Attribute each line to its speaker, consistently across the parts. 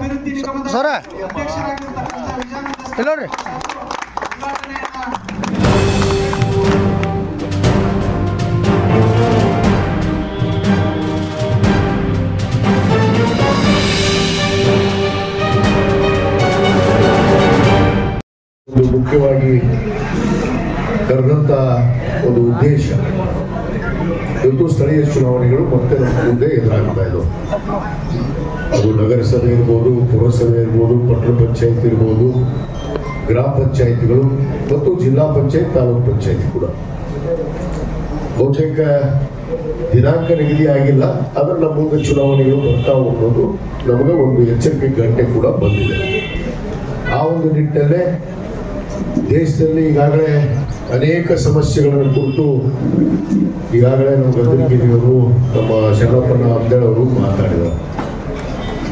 Speaker 1: ಅಭಿವೃದ್ಧಿ ನಿಗಮದ ಅಧ್ಯಕ್ಷರಾಗಿರ್ತಕ್ಕಂಥ ವಿಜಯಾನಂದ
Speaker 2: ನೋಡ್ರಿ
Speaker 3: ಮುಖ್ಯವಾಗಿ ಕರೆದಂತ ಒಂದು ಉದ್ದೇಶ ಇವತ್ತು ಸ್ಥಳೀಯ ಚುನಾವಣೆಗಳು ಮತ್ತೆ ನಮ್ಮ ಮುಂದೆ ಎದುರಾಗ್ತಾ ಇದ್ದವು. ಅದು ನಗರಸಭೆ ಇರ್ಬೋದು, ಪುರಸಭೆ ಇರ್ಬೋದು, ಪಟ್ಟಣ ಪಂಚಾಯತ್ ಇರ್ಬೋದು, ಗ್ರಾಮ ಪಂಚಾಯತ್ಗಳು ಮತ್ತು ಜಿಲ್ಲಾ ಪಂಚಾಯತ್, ತಾಲೂಕು ಪಂಚಾಯತ್ ಕೂಡ ಬಹುತೇಕ ದಿನಾಂಕ ನಿಗದಿ ಆಗಿಲ್ಲ. ಆದರೆ ನಮ್ಮ ಮುಂದೆ ಚುನಾವಣೆಗಳು ಬರ್ತಾ ಹೋಗೋದು ನಮಗೆ ಒಂದು ಎಚ್ಚರಿಕೆ ಗಂಟೆ ಕೂಡ ಬಂದಿದೆ. ಆ ಒಂದು ನಿಟ್ಟಿನಲ್ಲೇ ದೇಶದಲ್ಲಿ ಈಗಾಗಲೇ ಅನೇಕ ಸಮಸ್ಯೆಗಳನ್ನು ಕುರಿತು ಈಗಾಗಲೇ ನಮ್ಮ ಗದಗಿರಿಯವರು, ನಮ್ಮ ಶರಣಪ್ಪನ ಅಂದೇಳವರು ಮಾತಾಡಿದರು.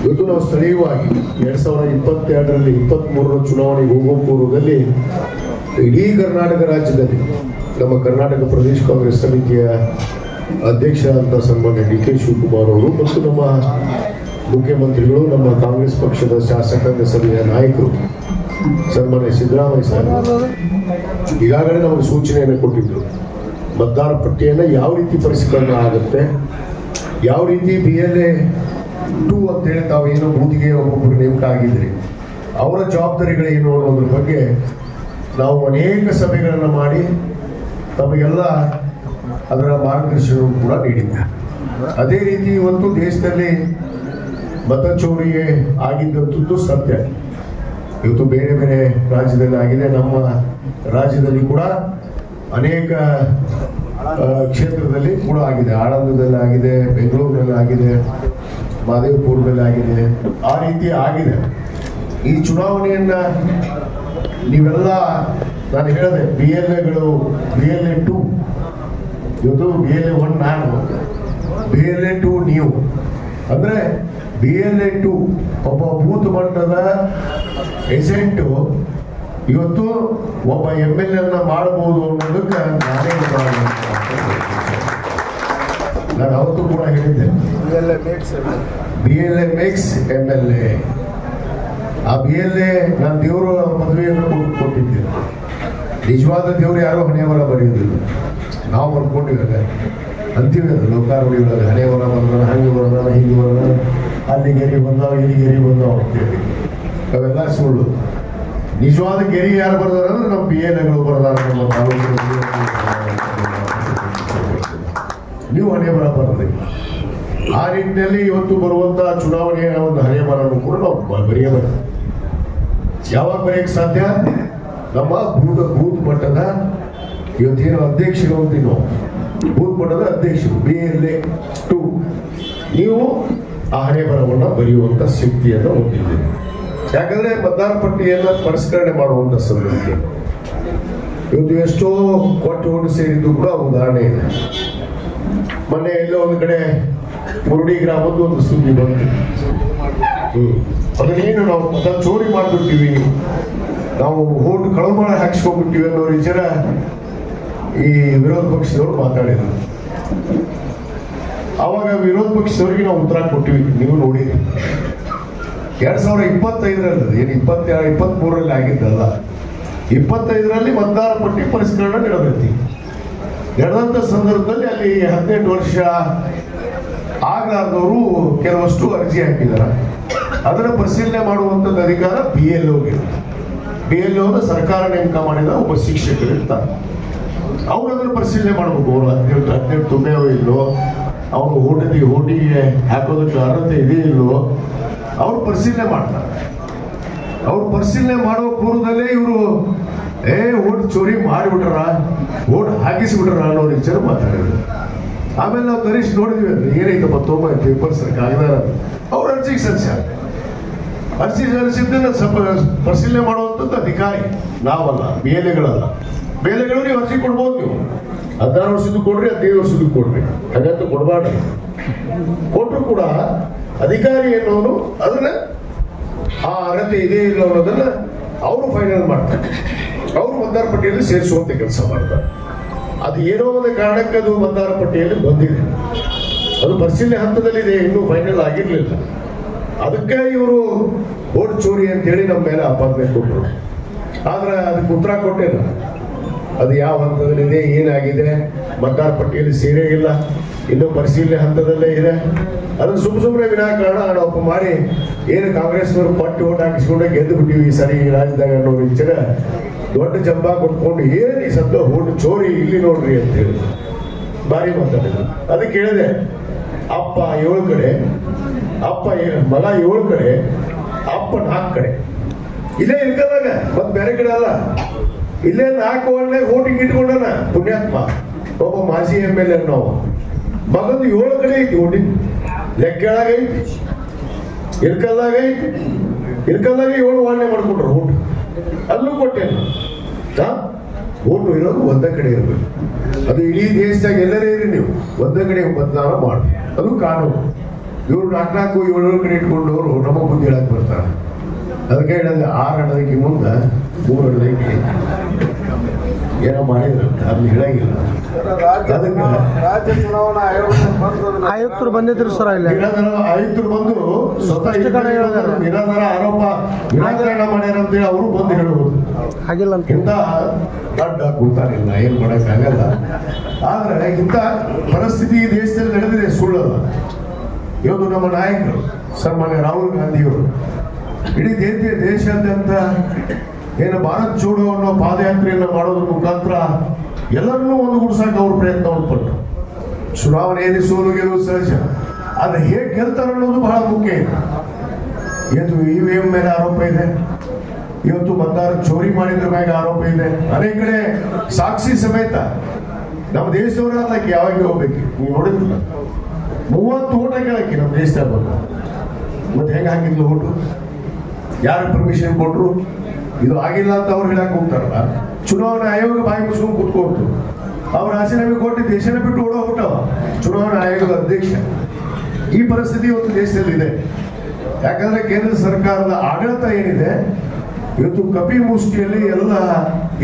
Speaker 3: ಇವತ್ತು ನಾವು ಸ್ಥಳೀಯವಾಗಿ 2022ರಲ್ಲಿ 23ರ ಚುನಾವಣೆಗೆ ಹೋಗೋ ಪೂರ್ವದಲ್ಲಿ ಇಡೀ ಕರ್ನಾಟಕ ರಾಜ್ಯದಲ್ಲಿ ನಮ್ಮ ಕರ್ನಾಟಕ ಪ್ರದೇಶ ಕಾಂಗ್ರೆಸ್ ಸಮಿತಿಯ ಅಧ್ಯಕ್ಷರಾದಂಥ ಸನ್ಮಾನ್ಯ ಡಿ ಕೆ ಶಿವಕುಮಾರ್ ಅವರು ಮತ್ತು ನಮ್ಮ ಮುಖ್ಯಮಂತ್ರಿಗಳು, ನಮ್ಮ ಕಾಂಗ್ರೆಸ್ ಪಕ್ಷದ ಶಾಸಕಾಂಗ ಸಭೆಯ ನಾಯಕರು ಸನ್ಮಾನ್ಯ ಸಿದ್ದರಾಮಯ್ಯ ಸಾಹೇಬರು ಈಗಾಗಲೇ ನಮಗೆ ಸೂಚನೆಯನ್ನು ಕೊಟ್ಟಿದ್ರು. ಮತದಾರ ಪಟ್ಟಿಯನ್ನು ಯಾವ ರೀತಿ ಪರಿಷ್ಕರಣೆ ಆಗುತ್ತೆ, ಯಾವ ರೀತಿ BLA 2 ಅಂತೇಳಿ ತಾವು ಏನೋ ಬೂತಿಗೆ ಒಬ್ಬೊಬ್ಬರು ನೇಮಕ ಆಗಿದ್ರಿ, ಅವರ ಜವಾಬ್ದಾರಿಗಳೇನು ಅನ್ನೋದ್ರ ಬಗ್ಗೆ ನಾವು ಅನೇಕ ಸಭೆಗಳನ್ನು ಮಾಡಿ ತಮಗೆಲ್ಲ ಅದರ ಮಾರ್ಗದರ್ಶನ ಕೂಡ ನೀಡಿದ್ದೆ. ಅದೇ ರೀತಿ ಇವತ್ತು ದೇಶದಲ್ಲಿ ಮತ ಚೋರಿಗೆ ಆಗಿದ್ದಂಥದ್ದು ಸತ್ಯ. ಇವತ್ತು ಬೇರೆ ಬೇರೆ ರಾಜ್ಯದಲ್ಲಿ ಆಗಿದೆ, ನಮ್ಮ ರಾಜ್ಯದಲ್ಲಿ ಕೂಡ ಅನೇಕ ಕ್ಷೇತ್ರದಲ್ಲಿ ಕೂಡ ಆಗಿದೆ. ಆಳಂದದಲ್ಲಿ ಆಗಿದೆ, ಬೆಂಗಳೂರಿನಲ್ಲಿ ಆಗಿದೆ, ಮಾದೇವಪುರದಲ್ಲಿ ಆಗಿದೆ. ಆ ರೀತಿ ಆಗಿದೆ. ಈ ಚುನಾವಣೆಯನ್ನ ನೀವೆಲ್ಲ ನಾನು ಹೇಳಿದೆ, BLAಗಳು BLA 2 ಇವತ್ತು BLA 1 ನಾನು, BLA 2 ನೀವು. ಅಂದ್ರೆ BLA 2 ಒಬ್ಬ ಬೂತ್ ಮಟ್ಟದ ಏಜೆಂಟು ಇವತ್ತು ಒಬ್ಬ MLA ಮಾಡಬಹುದು ಅನ್ನೋದಕ್ಕೆ ನಾನು ಅವತ್ತು ಕೂಡ ಹೇಳಿದ್ದೆ, BLA makes MLA. ಆ BLA ನಾನು ದೇವರು ಮದುವೆಯನ್ನು ಕೊಟ್ಟಿದ್ದೆ. ನಿಜವಾದ ದೇವರು ಯಾರೋ ಹಣೆಯವರ ಬರೆಯೋದಿಲ್ಲ, ನಾವು ಬರ್ಕೊಂಡಿದ್ದಾರೆ ಅಂತೀವಿ. ಅದು ಲೋಕಾರೂಢಿಗಳಲ್ಲಿ ಹಣೆಯವರ ಬಂದ, ಹಂಗೆ ಬರೋದ, ಹಿಂಗೆ ಬರೋದ, ಅಲ್ಲಿ ಗೆರಿ ಬಂದಾವ, ಇಲ್ಲಿ ಗೆರಿ ಬಂದಾವ ಅಂತೇಳಿ ಅವೆಲ್ಲ ಸುಳ್ಳು. ನಿಜವಾದ ಗೆರಿ ಯಾರು ಬರ್ದಾರ ಅಂದ್ರೆ ನಮ್ಮ BLAಗಳು ಬರ್ದಾರ. ನಮ್ಮ ತಾಲೂಕಿನಲ್ಲಿ ನೀವು ಹಣೆ ಬರ ಬರ್ರಿ. ಆ ನಿಟ್ಟಿನಲ್ಲಿ ಇವತ್ತು ಬರುವಂತ ಚುನಾವಣೆಯ ಒಂದು ಹಣೆ ಬರನ್ನು ಕೂಡ ನಾವು ಬರೆಯಬೇಕು. ಯಾವಾಗ ಬರೆಯಕ್ಕೆ ಸಾಧ್ಯ? ನಮ್ಮ ಬೂತ್ ಮಟ್ಟದ ಇವತ್ತೇನು ಅಧ್ಯಕ್ಷರು ಅಂತೀವಿ ನಾವು, ಬೂತ್ ಮಟ್ಟದ ಅಧ್ಯಕ್ಷರು BLA 2 ನೀವು ಆ ಹಣೆ ಬರವನ್ನು ಬರೆಯುವಂತ ಶಕ್ತಿಯನ್ನು ಹೊಂದಿದ್ದೀರಿ. ಯಾಕಂದ್ರೆ ಮತದಾರ ಪಟ್ಟಿಯನ್ನು ಪರಿಷ್ಕರಣೆ ಮಾಡುವಂತ ಸಂದರ್ಭ ಇವತ್ತು ಎಷ್ಟೋ ಕೊಟ್ಟು ಸೇರಿದ್ದು ಕೂಡ ಉದಾಹರಣೆ ಇದೆ. ಮೊನ್ನೆ ಎಲ್ಲೋ ಒಂದು ಕಡೆ ಮುರುಡಿ ಗ್ರಾಮದ್ದು ಒಂದು ಸುದ್ದಿ ಬಂತು. ಅದನ್ನೇನು ನಾವು ಮತ ಚೋರಿ ಮಾಡ್ಬಿಟ್ಟಿವಿ, ನಾವು ಓಟ್ ಕಳವು ಮಾಡಿ ಹಾಕ್ಸ್ಕೊಂಡ್ಬಿಟ್ಟಿವಿ ಅನ್ನೋ ವಿಚಾರ ಈ ವಿರೋಧ ಪಕ್ಷದವರು ಮಾತಾಡಿದ್ರು. ಆವಾಗ ವಿರೋಧ ಪಕ್ಷದವರಿಗೆ ನಾವು ಉತ್ತರ ಕೊಟ್ಟಿವಿ, ನೀವು ನೋಡಿ 2025ರಲ್ಲಿ ಏನು 23ರಲ್ಲಿ ಆಗಿದ್ದಲ್ಲ, 25ರಲ್ಲಿ ಮತದಾರ ಪಟ್ಟಿ ಪರಿಷ್ಕರಣೆ ನಡೆದೈತಿ. ನಡೆದಂತ ಸಂದರ್ಭದಲ್ಲಿ ಅಲ್ಲಿ 18 ವರ್ಷ ಆಗ್ಲಾರ್ದವರು ಕೆಲವಷ್ಟು ಅರ್ಜಿ ಹಾಕಿದ್ದಾರೆ. ಅದರ ಪರಿಶೀಲನೆ ಮಾಡುವಂಥದ್ದು ಅಧಿಕಾರ BLOಗೆ. BLO ಸರ್ಕಾರ ನೇಮಕ ಮಾಡಿದ ಒಬ್ಬ ಶಿಕ್ಷಕರು ಇರ್ತಾರೆ. ಅವ್ರು ಅದನ್ನು ಪರಿಶೀಲನೆ ಮಾಡಬೇಕು. ಅವರು 18 ತುಂಬೆಯೋ ಇಲ್ಲೋ, ಅವ್ರು ಓಟಿಗೆ ಹಾಕೋದಕ್ಕೆ ಅರ್ಹತೆ ಇದೆಯೋ ಇಲ್ಲೋ ಅವ್ರು ಪರಿಶೀಲನೆ ಮಾಡ್ತಾರೆ. ಅವ್ರು ಪರಿಶೀಲನೆ ಮಾಡುವ ಪೂರ್ವದಲ್ಲೇ ಇವರು ಓಟ್ ಚೋರಿ ಮಾಡಿಬಿಟ್ರ, ಓಟ್ ಹಾಕಿಸ್ಬಿಟ್ರ ಅನ್ನೋ ವಿಚಾರ ಮಾತಾಡಿದ್ರು. ಆಮೇಲೆ ನಾವು ತರಿಸಿ ನೋಡಿದ್ವಿ, ಏನೈತಪ್ಪ ತೋಮ ಪೇಪರ್ಸ್ ಕಾಗದಾರ ಅವ್ರ ಅರ್ಜಿಗೆ ಅರ್ಜಿ ಸಲ್ಲಿಸಿದ್ದನ್ನು ಪರಿಶೀಲನೆ ಮಾಡುವಂಥದ್ದು ಅಧಿಕಾರಿ ನಾವಲ್ಲ, BLAಗಳಲ್ಲ. BLAಗಳು ನೀವು ಅರ್ಜಿ ಕೊಡ್ಬೋದು, ನೀವು 16 ವರ್ಷದ್ದು ಕೊಡ್ರಿ, 15 ವರ್ಷದ್ದು ಕೊಡ್ರಿ, ಹಾಗಂತ ಕೊಡಬಾರ್ದು. ಕೊಟ್ಟರು ಕೂಡ ಅಧಿಕಾರಿ ಅನ್ನೋನು ಅದನ್ನ ಆ ಅರ್ಹತೆ ಇದೆ ಇಲ್ಲ ಅನ್ನೋದನ್ನ ಅವರು ಫೈನಲ್ ಮಾಡ್ತಾರೆ. ಅವರು ಮತದಾರ ಪಟ್ಟಿಯಲ್ಲಿ ಸೇರಿಸುವಂತ ಕೆಲಸ ಮಾಡ್ತಾರೆ. ಅದು ಏನೋ ಒಂದು ಕಾರಣಕ್ಕೆ ಅದು ಮತದಾರ ಪಟ್ಟಿಯಲ್ಲಿ ಬಂದಿದೆ, ಅದು ಪರಿಶೀಲನೆ ಹಂತದಲ್ಲಿದೆ, ಇನ್ನೂ ಫೈನಲ್ ಆಗಿರ್ಲಿಲ್ಲ. ಅದಕ್ಕೆ ಇವರು ಓಟ್ ಚೋರಿ ಅಂತೇಳಿ ನಮ್ಮ ಮೇಲೆ ಆಪಾದನೆ ಕೊಟ್ಟರು. ಆದ್ರೆ ಅದಕ್ಕೆ ಉತ್ತರ ಕೊಟ್ಟೇನು, ಅದು ಯಾವ ಹಂತದಲ್ಲಿದೆ, ಏನಾಗಿದೆ, ಮತದಾರ ಪಟ್ಟಿಯಲ್ಲಿ ಸೇರೇ ಇಲ್ಲ, ಇನ್ನೂ ಪರಿಶೀಲನೆ ಹಂತದಲ್ಲೇ ಇದೆ. ಅದನ್ನು ಸುಮ್ಮನೆ ವಿನಾಕಾರಣ ಆರೋಪ ಮಾಡಿ ಏನು ಕಾಂಗ್ರೆಸ್ನವರು ಪಟ್ಟಿ ಓಟ್ ಹಾಕಿಸ್ಕೊಂಡೆ ಗೆದ್ದು ಬಿಟ್ಟಿವಿ ಈ ಸರಿ ಈ ರಾಜ್ಯದಾಗ ಅನ್ನೋ ವಿಚಾರ ದೊಡ್ಡ ಜಂಬ ಕೊಟ್ಕೊಂಡು ಏನು ಈ ಸದ್ದ ಓಟ್ ಚೋರಿ ಇಲ್ಲಿ ನೋಡ್ರಿ ಅಂತ ಹೇಳಿ ಭಾರಿ ಮಾತಾಡಿದ್ರು. ಅದಕ್ಕೆ ಹೇಳಿದೆ, ಅಪ್ಪ 7 ಕಡೆ, ಮಗ 7 ಕಡೆ, ಅಪ್ಪ 4 ಕಡೆ, ಇಲ್ಲೇ ಇರ್ಕದಾಗ ಮತ್ ಬೇರೆ ಕಡೆ ಅಲ್ಲ, ಇಲ್ಲೇ 4 ಒಳ್ಳೆ ಓಟಿಂಗ್ ಇಟ್ಕೊಂಡನ ಪುಣ್ಯಾತ್ಮ ಒಬ್ಬ ಮಾಜಿ MLA ನಾವು. ಮಗಂದು 7 ಕಡೆ ಐತಿ ಓಟಿಂಗ್, ಲೆಕ್ಕಳಾಗ ಐತಿ, ಇರ್ಕಲ್ದಾಗ ಐತಿ, ಇರ್ಕಲ್ದಾಗ 7 ವಾರ್ನೆ ಮಾಡ್ಕೊಂಡ್ರು ಓಟ್. ಅಲ್ಲೂ ಕೊಟ್ಟೇನು ಓಟು ಇರೋದು ಒಂದೇ ಕಡೆ ಇರಬೇಕು. ಅದು ಇಡೀ ದೇಶದಾಗ ಎಲ್ಲರೇ ಇರಿ, ನೀವು ಒಂದೇ ಕಡೆ ಮತದಾನ ಮಾಡಿ, ಅದು ಕಾನೂನು. ಇವರು 4 7 ಕಡೆ ಇಟ್ಕೊಂಡವರು ನಮಗೆ ಬುದ್ಧಿ ಹೇಳಕ್ ಬರ್ತಾರೆ. ಅದಕ್ಕೆ ಹೇಳಿದ್ರೆ 6 ಅನ್ನೋದಕ್ಕೆ ಮುಂದೆ 3 ಅನ್ನೋದಕ್ಕೆ ಏನೋ ಮಾಡಿದ್ರು, ಅದನ್ನ ಹೇಳಂಗಿಲ್ಲ.
Speaker 1: ರಾಜ್ಯ ಚುನಾವಣಾ ಆಯುಕ್ತರು ಬಂದಿದ್ರು ಸರ್, ಇಲ್ಲಿ
Speaker 3: ಆಯುಕ್ತರು ಬಂದು ಸ್ವತಃ ನಿರಾಧಾರ ಆರೋಪ ನಿರಾಕರಣ ಮಾಡ್ಯಾರ ಅಂತೇಳಿ ಅವರು ಬಂದು ಹೇಳಬಹುದು.
Speaker 1: ಆಗಿಲ್ಲ ಅಂತ
Speaker 3: ಇಂಥ ದೊಡ್ಡ ಕೂತಾರಿಲ್ಲ, ಏನ್ ಮಾಡಕ್ಕಾಗಲ್ಲ. ಆದ್ರೆ ಇಂಥ ಪರಿಸ್ಥಿತಿ ಈ ದೇಶದಲ್ಲಿ ನಡೆದಿದೆ, ಸುಳ್ಳಲ್ಲ. ಇವತ್ತು ನಮ್ಮ ನಾಯಕರು ಸನ್ಮಾನ್ಯ ರಾಹುಲ್ ಗಾಂಧಿಯವರು ಇಡೀ ದೇಶಾದ್ಯಂತ ಏನು ಭಾರತ್ ಜೋಡೋ ಅನ್ನೋ ಪಾದಯಾತ್ರೆಯನ್ನು ಮಾಡೋದ್ರ ಮುಖಾಂತರ ಎಲ್ಲರನ್ನೂ ಒಂದುಗೂಡಿಸಕ್ಕೆ ಅವ್ರ ಪ್ರಯತ್ನವನ್ನು ಪಟ್ಟರು. ಚುನಾವಣೆಯಲ್ಲಿ ಸೋಲು ಗೆಲುವು ಸಹಜ, ಆದ್ರೆ ಹೇಗೆ ಗೆಲ್ತಾರೆ ಅನ್ನೋದು ಬಹಳ ಮುಖ್ಯ ಇದೆ. ಇವತ್ತು EVM ಮೇಲೆ ಆರೋಪ ಇದೆ, ಇವತ್ತು ಮತದಾರ ಚೋರಿ ಮಾಡಿದ್ರ ಮೇಲೆ ಆರೋಪ ಇದೆ. ಅನೇಕ ಕಡೆ ಸಾಕ್ಷಿ ಸಮೇತ ನಮ್ಮ ದೇಶದವರ ಅದಕ್ಕೆ ಯಾವಾಗ ಹೋಗ್ಬೇಕು, ನೀವು ನೋಡಿದ್ರಲ್ಲ 30 ಓಟ ಕೇಳಕ್ಕೆ ನಮ್ಮ ದೇಶದಾಗ ಬಂದ. ಮತ್ತೆ ಹೆಂಗೆ ಹಾಕಿದ್ಲು ಓಟು, ಯಾರು ಪರ್ಮಿಷನ್ ಕೊಟ್ರು, ಇದು ಆಗಿಲ್ಲ ಅಂತ ಅವ್ರು ಹೇಳಕ್ ಹೋಗ್ತಾರಲ್ಲ. ಚುನಾವಣಾ ಆಯೋಗ ಬಾಯಿ ಮುಚ್ಕೊಂಡು ಕೂತ್ಕೊಳ್ತು, ಅವ್ರು ರಾಜೀನಾಮೆ ಕೊಟ್ಟು ದೇಶನ ಬಿಟ್ಟು ಓಡೋಗ್ಬಿಟ್ಟವ ಚುನಾವಣಾ ಆಯೋಗದ ಅಧ್ಯಕ್ಷ. ಈ ಪರಿಸ್ಥಿತಿ ಇವತ್ತು ದೇಶದಲ್ಲಿ ಇದೆ. ಯಾಕಂದ್ರೆ ಕೇಂದ್ರ ಸರ್ಕಾರದ ಆಡಳಿತ ಏನಿದೆ ಇವತ್ತು ಕಪಿ ಮುಷ್ಟಿಯಲ್ಲಿ ಎಲ್ಲ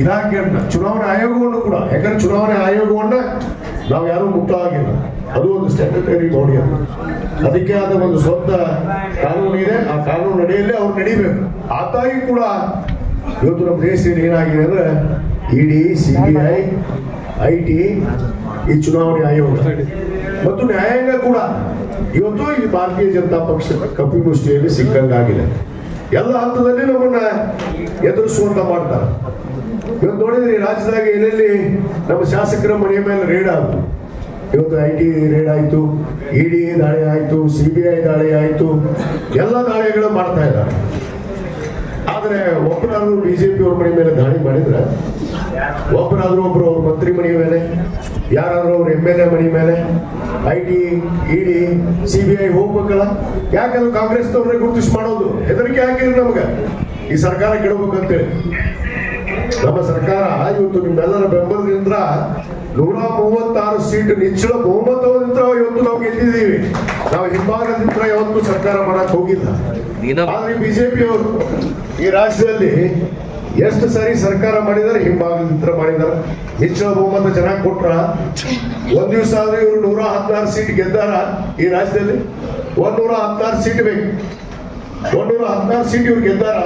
Speaker 3: ಇಲಾಖೆಯನ್ನ, ಚುನಾವಣಾ ಆಯೋಗವನ್ನು ಕೂಡ, ಯಾಕಂದ್ರೆ ಚುನಾವಣಾ ಆಯೋಗವನ್ನ ನಾವು ಯಾರು ಮುಕ್ತವಾಗಿಲ್ಲ, ಅದು ಒಂದು ಸ್ಟ್ಯಾಟ್ಯೂಟರಿ ಬಾಡಿ ಅದು, ಅದಕ್ಕೆ ಆದ ಒಂದು ಸ್ವಂತ ಕಾನೂನು ಇದೆ. ಆ ಕಾನೂನು ನಡೆಯಲ್ಲೇ ಅವ್ರು ನಡಿಬೇಕು. ಆತಾಗಿ ಕೂಡ ಇವತ್ತು ನಮ್ಮ ದೇಶದಲ್ಲಿ ಏನಾಗಿದೆ ಅಂದ್ರೆ ED, CBI, IT, ಈ ಚುನಾವಣೆ ಆಯೋಗ ಮತ್ತು ನ್ಯಾಯಾಂಗ ಕೂಡ ಇವತ್ತು ಈ ಭಾರತೀಯ ಜನತಾ ಪಕ್ಷ ಕಪಿಮುಷ್ಟಿಯಲ್ಲಿ ಸಿಕ್ಕಂಗಾಗಿದೆ. ಎಲ್ಲ ಹಂತದಲ್ಲಿ ನಮ್ಮನ್ನ ಎದುರಿಸುವಂತ ಮಾಡ್ತಾರೆ. ಇವತ್ತು ನೋಡಿದ್ರಿ ರಾಜ್ಯದಾಗ ಎಲ್ಲೆಲ್ಲಿ ನಮ್ಮ ಶಾಸಕರ ಮನೆಯ ಮೇಲೆ ರೇಡ್ ಆಯ್ತು. ಇವತ್ತು IT ರೇಡ್ ಆಯ್ತು, ED ದಾಳಿ ಆಯ್ತು, CBI ದಾಳಿ ಆಯ್ತು, ಎಲ್ಲ ದಾಳಿಗಳು ಮಾಡ್ತಾ ಇದ್ದಾರೆ. ಆದ್ರೆ ಒಬ್ಬರಾದ್ರೂ BJP ಅವ್ರ ಮನೆ ಮೇಲೆ ದಾಳಿ ಮಾಡಿದ್ರೆ, ಒಬ್ಬರಾದ್ರೂ ಒಬ್ರು ಅವ್ರ ಮಂತ್ರಿ ಮನೆ ಮೇಲೆ, ಯಾರಾದ್ರೂ ಅವ್ರ MLA ಮನೆ ಮೇಲೆ IT, ED, CBI ಹೋಗ್ಬೇಕಲ್ಲ. ಯಾಕಂದ್ರೆ ಕಾಂಗ್ರೆಸ್ನವ್ರನ್ನೇ ಗುರುತಿಸಿ ಮಾಡೋದು, ಹೆದರಿಕೆ ಹಾಕಿದ್ರೆ ನಮ್ಗೆ ಈ ಸರ್ಕಾರ ಕೆಡಬೇಕಂತೇಳಿ. ನಮ್ಮ ಸರ್ಕಾರ ಇವತ್ತು ನಿಮ್ಮೆಲ್ಲರ ಬೆಂಬಲದಿಂದ 136 ಸೀಟ್ ನಿಚ್ಚಳ ಬಹುಮತದಿಂದ ಇವತ್ತು ನಾವು ಗೆದ್ದಿದ್ದೀವಿ. ನಾವು ಹಿಂಭಾಗದಿಂದ ಯಾವತ್ತು ಸರ್ಕಾರ ಮಾಡಕ್ ಹೋಗಿಲ್ಲ. ಆದ್ರೆ BJP ಅವರು ಈ ರಾಜ್ಯದಲ್ಲಿ ಎಷ್ಟು ಸಾರಿ ಸರ್ಕಾರ ಮಾಡಿದಾರೆ, ಹಿಂಭಾಗದಿಂದ ಮಾಡಿದಾರೆ. ನಿಚ್ಚಳ ಬಹುಮತ ಜನ ಕೊಟ್ರ, ಒಂದ್ ದಿವಸ ಆದ್ರೆ ಇವರು 116 ಸೀಟ್ ಗೆದ್ದಾರ. ಈ ರಾಜ್ಯದಲ್ಲಿ 116 ಸೀಟ್ ಬೇಕು, 116 ಸೀಟ್ ಇವ್ರು ಗೆದ್ದಾರ.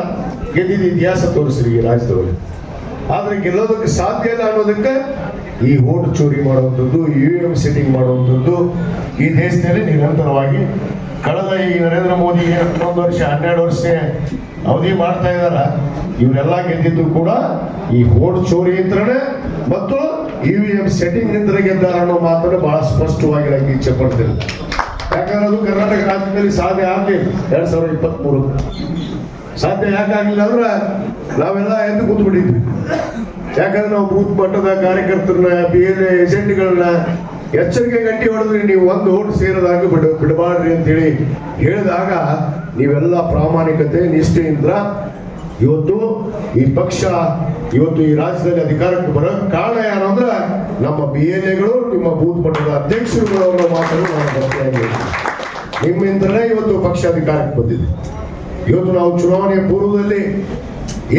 Speaker 3: ಗೆದ್ದಿದ್ದ ಇತಿಹಾಸ ತೋರಿಸ್ರಿ ಈ ರಾಜ್ಯದವರು. ಆದ್ರೆ ಗೆಲ್ಲೋದಕ್ಕೆ ಸಾಧ್ಯ ಇಲ್ಲ ಅನ್ನೋದಕ್ಕೆ ಈ ಓಟ್ ಚೋರಿ ಮಾಡುವಂಥದ್ದು, EVM ಸೆಟ್ಟಿಂಗ್ ಮಾಡುವಂಥದ್ದು ಈ ದೇಶದಲ್ಲಿ ನಿರಂತರವಾಗಿ ಕಳೆದ ಈ ನರೇಂದ್ರ ಮೋದಿ 11 ವರ್ಷ 12 ವರ್ಷ ಅವಧಿ ಮಾಡ್ತಾ ಇದಾರ. ಇವರೆಲ್ಲ ಗೆದ್ದಿದ್ದು ಕೂಡ ಈ ಓಟ್ ಚೋರಿ ಯಂತ್ರನೇ ಮತ್ತು EVM ಸೆಟ್ಟಿಂಗ್ ನಿಂದ ಗೆದ್ದಾರ ಅನ್ನೋ ಮಾತನ್ನು ಬಹಳ ಸ್ಪಷ್ಟವಾಗಿ ಹೇಳಕ್ಕೆ ಇಚ್ಛೆ ಪಡ್ತೀನಿ. ಯಾಕಂದ್ರೆ ಅದು ಕರ್ನಾಟಕ ರಾಜ್ಯದಲ್ಲಿ ಸಾಧ್ಯ ಆಗಲಿಲ್ಲ 2023 ಸಾಧ್ಯ ಯಾಕಾಗಿಲ್ಲ ಅಂದ್ರೆ ನಾವೆಲ್ಲ ಎದ್ದು ಕೂತ್ಬಿಟ್ಟಿದ್ವಿ. ಯಾಕಂದ್ರೆ ನಾವು ಬೂತ್ ಮಟ್ಟದ ಕಾರ್ಯಕರ್ತರನ್ನ, BLA ಏಜೆಂಟ್ಗಳನ್ನ ಎಚ್ಚರಿಕೆ ಗಟ್ಟಿ ಹೊಡೆದ್ರಿ, ನೀವು ಒಂದು ಓಟ್ ಸೇರಿದಾಗ ಬಿಡಬಾರ್ರಿ ಅಂತ ಹೇಳಿ ಹೇಳಿದಾಗ ನೀವೆಲ್ಲ ಪ್ರಾಮಾಣಿಕತೆ ನಿಷ್ಠೆಯಿಂದ ಇವತ್ತು ಈ ಪಕ್ಷ ಇವತ್ತು ಈ ರಾಜ್ಯದಲ್ಲಿ ಅಧಿಕಾರಕ್ಕೆ ಬರೋಕ್ ಕಾರಣ ಯಾರು ಅಂದ್ರೆ ನಮ್ಮ BLAಗಳು, ನಿಮ್ಮ ಬೂತ್ ಮಟ್ಟದ ಅಧ್ಯಕ್ಷರುಗಳು ಅನ್ನೋ ಮಾತನ್ನು ನಾನು ಗಟ್ಟಿಯಾಗಿ ನಿಮ್ಮಿಂದಲೇ ಇವತ್ತು ಪಕ್ಷ ಅಧಿಕಾರಕ್ಕೆ ಬಂದಿದೆ. ಇವತ್ತು ನಾವು ಚುನಾವಣೆಯ ಪೂರ್ವದಲ್ಲಿ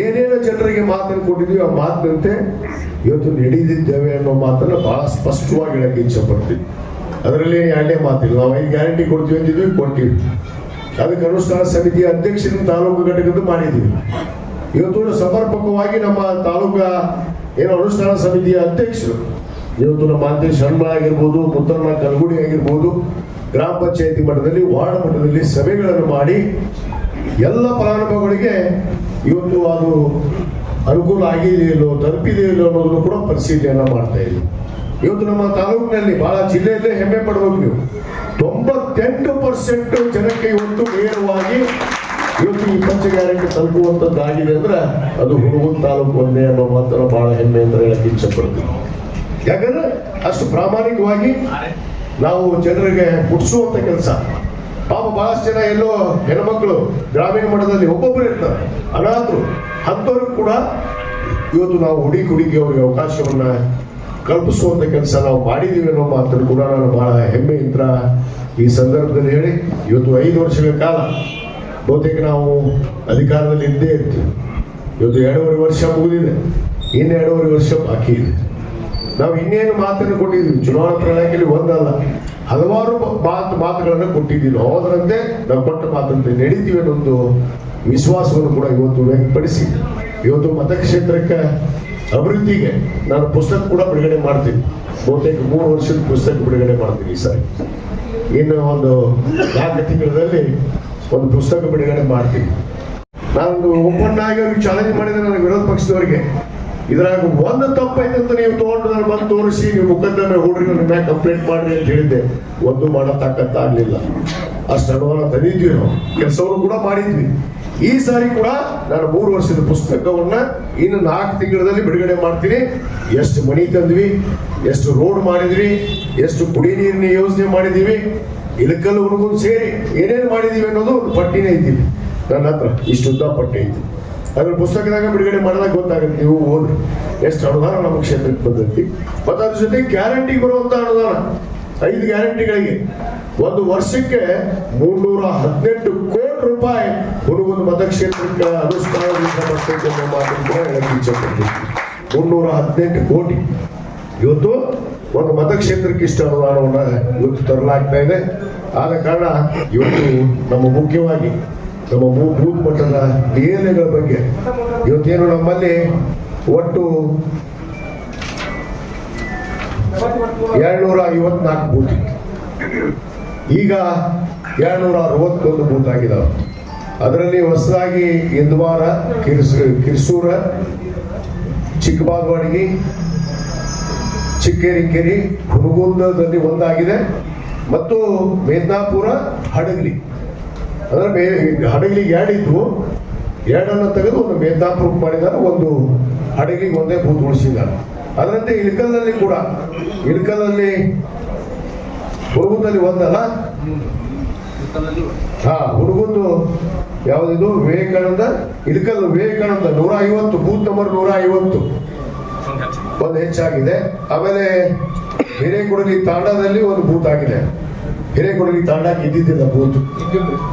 Speaker 3: ಏನೇನು ಜನರಿಗೆ ಮಾತನ್ನು ಕೊಟ್ಟಿದ್ವಿ, ಆ ಮಾತಿನಂತೆ ಇವತ್ತು ನಡೆದಿದ್ದೇವೆ ಅನ್ನೋ ಮಾತನ್ನ ಬಹಳ ಸ್ಪಷ್ಟವಾಗಿ ಹೇಳಕ್ಕೆ ಇಚ್ಛೆ ಪಡ್ತೀವಿ. ಅದರಲ್ಲಿ ಎರಡನೇ ಮಾತಿಲ್ಲ. ನಾವು 5 ಗ್ಯಾರಂಟಿ ಕೊಡ್ತೀವಿ ಅಂತಿದ್ವಿ, ಕೊಟ್ಟಿವಿ. ಅದಕ್ಕೆ ಅನುಷ್ಠಾನ ಸಮಿತಿಯ ಅಧ್ಯಕ್ಷರನ್ನು ತಾಲೂಕು ಘಟಕದ್ದು ಮಾಡಿದ್ದೀವಿ. ಇವತ್ತು ಸಮರ್ಪಕವಾಗಿ ನಮ್ಮ ತಾಲೂಕಾ ಏನು ಅನುಷ್ಠಾನ ಸಮಿತಿಯ ಅಧ್ಯಕ್ಷರು ಇವತ್ತು ನಮ್ಮ ಮಾಂತೇಶ್ ಹಣ್ಮ ಆಗಿರ್ಬೋದು, ಮುತ್ತಣ್ಣ ಕಲ್ಗುಡಿ ಆಗಿರ್ಬೋದು, ಗ್ರಾಮ ಪಂಚಾಯತಿ ಮಟ್ಟದಲ್ಲಿ ವಾರ್ಡ್ ಮಟ್ಟದಲ್ಲಿ ಸಭೆಗಳನ್ನು ಮಾಡಿ ಎಲ್ಲ ಫಲಾನುಭವಿಗಳಿಗೆ ಇವತ್ತು ಅದು ಅನುಕೂಲ ಆಗಿದೆಯಲ್ಲೋ ತಲುಪಿದೆಯಲ್ಲೋ ಅನ್ನೋದನ್ನು ಕೂಡ ಪರಿಶೀಲನೆಯನ್ನ ಮಾಡ್ತಾ ಇದ್ದೀವಿ. ಇವತ್ತು ನಮ್ಮ ತಾಲೂಕಿನಲ್ಲಿ ಬಹಳ ಜಿಲ್ಲೆಯಲ್ಲೇ ಹೆಮ್ಮೆ ಪಡಬೇಕು. ನೀವು 98% ಜನಕ್ಕೆ ಇವತ್ತು ನೇರವಾಗಿ ಇವತ್ತು ಈ ಪಂಚ ಗ್ಯಾರಂಟಿ ತಲುಪುವಂಥದ್ದಾಗಿದೆ ಅಂದ್ರೆ ಅದು ಹುಣಗುಂದ ತಾಲೂಕು ಒಂದೇ ಅನ್ನೋ ಮಾತ್ರ ಬಹಳ ಹೆಮ್ಮೆ ಅಂತ ಹೇಳಕ್ಕೆ ಇಚ್ಛೆ ಪಡ್ತೀವಿ. ಯಾಕಂದ್ರೆ ಅಷ್ಟು ಪ್ರಾಮಾಣಿಕವಾಗಿ ನಾವು ಜನರಿಗೆ ಮುಟ್ಟಿಸುವಂತ ಕೆಲಸ. ಪಾಪ ಬಹಳಷ್ಟು ಜನ ಎಲ್ಲೋ ಹೆಣ್ಮಕ್ಳು ಗ್ರಾಮೀಣ ಮಟ್ಟದಲ್ಲಿ ಒಬ್ಬೊಬ್ಬರು ಇರ್ತಾರೆ, ಅನಾಥರು, ಅಂಥವ್ರಿಗೆ ಕೂಡ ಇವತ್ತು ನಾವು ಹುಡುಗಿ ಅವರಿಗೆ ಅವಕಾಶವನ್ನ ಕಲ್ಪಿಸುವಂತ ಕೆಲಸ ನಾವು ಮಾಡಿದೀವಿ ಅನ್ನೋ ಮಾತನ್ನು ಕೂಡ ನಾನು ಬಹಳ ಹೆಮ್ಮೆಯಿಂದ ಈ ಸಂದರ್ಭದಲ್ಲಿ ಹೇಳಿ, ಇವತ್ತು 5 ವರ್ಷಗಳ ಕಾಲ ಬಹುತೇಕ ನಾವು ಅಧಿಕಾರದಲ್ಲಿ ಇದ್ದೇ ಇರ್ತೀವಿ. ಇವತ್ತು 2.5 ವರ್ಷ ಮುಗಿದಿದೆ, ಇನ್ನು 2.5 ವರ್ಷ ಬಾಕಿ ಇದೆ. ನಾವು ಇನ್ನೇನು ಮಾತನ್ನು ಕೊಟ್ಟಿದ್ದೀವಿ, ಚುನಾವಣಾ ಪ್ರಣಾಳಿಕೆಯಲ್ಲಿ ಒಂದಲ್ಲ ಹಲವಾರು ಮಾತುಗಳನ್ನು ಕೊಟ್ಟಿದ್ದೀವಿ. ಹೋದರಂತೆ ನಾವು ಕೊಟ್ಟ ಮಾತಂತೆ ನಡೀತೀವಿ ಅನ್ನೊಂದು ವಿಶ್ವಾಸವನ್ನು ಕೂಡ ಇವತ್ತು ವ್ಯಕ್ತಪಡಿಸಿ ಇವತ್ತು ಮತಕ್ಷೇತ್ರಕ್ಕೆ ಅಭಿವೃದ್ಧಿಗೆ ನಾನು ಪುಸ್ತಕ ಕೂಡ ಬಿಡುಗಡೆ ಮಾಡ್ತೀನಿ. ಬಹುತೇಕ 3 ವರ್ಷದ ಪುಸ್ತಕ ಬಿಡುಗಡೆ ಮಾಡ್ತೀನಿ ಈ ಸಾರಿ. ಇನ್ನು ಒಂದು 4 ತಿಂಗಳಲ್ಲಿ ಒಂದು ಪುಸ್ತಕ ಬಿಡುಗಡೆ ಮಾಡ್ತೀನಿ. ನಾನು ಓಪನ್ ಆಗಿ ಅವ್ರಿಗೆ ಚಾಲೆಂಜ್ ಮಾಡಿದೆ ನನ್ನ ವಿರೋಧ ಪಕ್ಷದವರಿಗೆ, ಇದ್ರಾಗ ಒಂದು ತಪ್ಪೈತೆ ಅಂತ ನೀವು ತಗೊಂಡು ನಾನು ಬಂದು ತೋರಿಸಿ ನೀವು ಮುಖದ್ದಮೆ ಹೂಡ್ರಿ, ನನ್ನ ಮ್ಯಾಗ ಕಂಪ್ಲೇಂಟ್ ಮಾಡ್ರಿ ಅಂತ ಹೇಳಿದ್ದೆ. ಒಂದು ಮಾಡೋ ತಾಕತ್ತಾಗಲಿಲ್ಲ. ಅಷ್ಟು ಅನುಮಾನ ತಂದಿದ್ವಿ, ನಾವು ಕೆಲಸವನ್ನು ಕೂಡ ಮಾಡಿದ್ವಿ. ಈ ಸಾರಿ ಕೂಡ ನಾನು 3 ವರ್ಷದ ಪುಸ್ತಕವನ್ನ ಇನ್ನು 4 ತಿಂಗಳಲ್ಲಿ ಬಿಡುಗಡೆ ಮಾಡ್ತೀನಿ. ಎಷ್ಟು ಮನಿ ತಂದ್ವಿ, ಎಷ್ಟು ರೋಡ್ ಮಾಡಿದ್ವಿ, ಎಷ್ಟು ಕುಡಿ ನೀರಿನ ಯೋಜನೆ ಮಾಡಿದೀವಿ, ಇಲಕಲ್ಲು ಹುಡುಗರು ಸೇರಿ ಏನೇನು ಮಾಡಿದೀವಿ ಅನ್ನೋದು ಒಂದು ಪಟ್ಟಿನೇ ಇದ್ದೀವಿ ನನ್ನ ಹತ್ರ. ಇಷ್ಟುದ್ದ ಪಟ್ಟಿ ಐತಿ. ಅದ್ರ ಪುಸ್ತಕದಾಗ ಬಿಡುಗಡೆ ಮಾಡಿದಾಗ ಗೊತ್ತಾಗುತ್ತೆ, ನೀವು ಓದ್ರಿ ಎಷ್ಟು ಅನುದಾನ ನಮ್ಮ ಕ್ಷೇತ್ರಕ್ಕೆ ಬಂದೈತಿ. ಮತ್ತು ಅದ್ರ ಜೊತೆ ಗ್ಯಾರಂಟಿಗೆ ಬರುವಂತ ಅನುದಾನ 5 ಗ್ಯಾರಂಟಿಗಳಿಗೆ ಒಂದು ವರ್ಷಕ್ಕೆ 318 ಕೋಟಿ ರೂಪಾಯಿ ಹುಡುಗನ ಮತಕ್ಷೇತ್ರಕ್ಕೆ ಅನುಷ್ಠಾನದಿಂದ ಬರ್ತೈತೆ ಅನ್ನೋ ಮಾತನ್ನು ಕೂಡ ಹೇಳಕ್ಕೆ ಇಚ್ಛೆ ಪಡ್ತೀವಿ. 318 ಕೋಟಿ ಇವತ್ತು ಒಂದು ಮತಕ್ಷೇತ್ರಕ್ಕೆ ಇಷ್ಟ ಅನುದಾನವನ್ನ ಇವತ್ತು ತರಲಾಗ್ತಾ ಇದೆ. ಆದ ಕಾರಣ ಇವತ್ತು ನಮ್ಮ ಮುಖ್ಯವಾಗಿ ನಮ್ಮ ಬೂತ್ ಮಟ್ಟದ DLAಗಳ ಬಗ್ಗೆ ಇವತ್ತೇನು ನಮ್ಮಲ್ಲಿ ಒಟ್ಟು 254 ಬೂತ್ ಇತ್ತು, ಈಗ 261 ಬೂತ್ ಆಗಿದಾವೆ. ಅದರಲ್ಲಿ ಹೊಸದಾಗಿ ಇಂದವಾರ, ಕಿರ್ಸೂರ, ಚಿಕ್ಕಬಾಗವಾಡಿಗೆ, ಚಿಕ್ಕೇರಿಕೆರೆ, ಹುನಗುಂದದಲ್ಲಿ ಒಂದಾಗಿದೆ ಮತ್ತು ಮೇದ್ನಾಪುರ, ಹಡಗಲಿ. ಅಂದ್ರೆ ಹಡಗಲಿಗೆ 2 ಇದ್ವು, 2 ತೆಗೆದು ಒಂದು ಮೇದ್ನಾಪುರಕ್ಕೆ ಮಾಡಿದ್ದಾರೆ, ಒಂದು ಹಡಗಲಿಗೆ ಒಂದೇ ಬೂತ್ ಉಳಿಸಿದ್ದಾರೆ. ಅದರಂತೆ ಇಳಕಲ್ನಲ್ಲಿ ಕೂಡ, ಇಳಕಲ್ನಲ್ಲಿ ಹುಡುಗುಂದಲ್ಲಿ ಒಂದಲ್ಲ, ಹುಡುಗುಂದು ಯಾವುದಿದು ವಿವೇಕಾನಂದ, ಇಳಕಲ್ ವಿವೇಕಾನಂದ 150 ಬೂತ್ ನಂಬರ್ 150 ಒಂದು ಹೆಚ್ಚಾಗಿದೆ. ಆಮೇಲೆ ಹಿರೇಕೊಡಲಿ ತಾಂಡಾದಲ್ಲಿ ಒಂದು ಬೂತ್ ಆಗಿದೆ. ಹಿರೇಕೊಡಲಿ ತಾಂಡಾಕ್ಕೆ ಇದ್ದಿದ್ದಿಲ್ಲ ಬೂತ್,